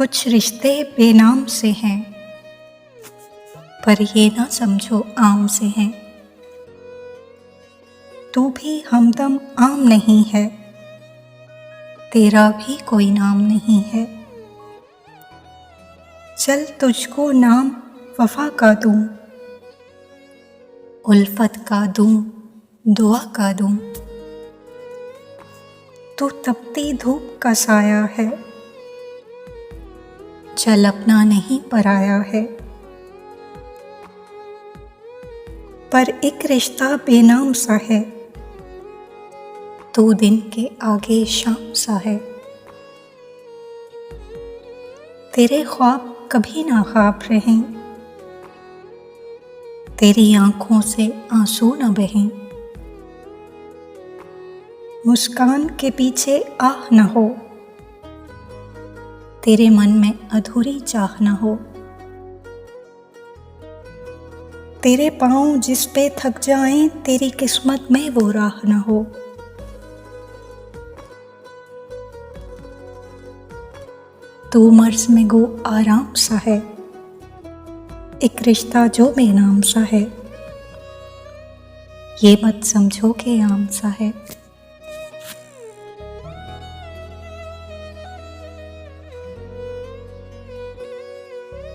कुछ रिश्ते बेनाम से हैं, पर ये ना समझो आम से हैं। तू भी हमदम आम नहीं है, तेरा भी कोई नाम नहीं है। चल तुझको नाम वफा का दूं, उल्फत का दूं, दुआ का दूं। तू तपती धूप का साया है, चल अपना नहीं पराया है। पर एक रिश्ता बेनाम सा है, तू दिन के आगे शाम सा है। तेरे ख्वाब कभी ना ख्वाब रहें, तेरी आंखों से आंसू न बहें। मुस्कान के पीछे आह न हो, तेरे मन में अधूरी चाह न हो। तेरे पाँव जिस पे थक जाएं, तेरी किस्मत में वो राह न हो। तू मर्ज में गो आराम सा है, एक रिश्ता जो बेनाम सा है। ये मत समझो कि आम सा है।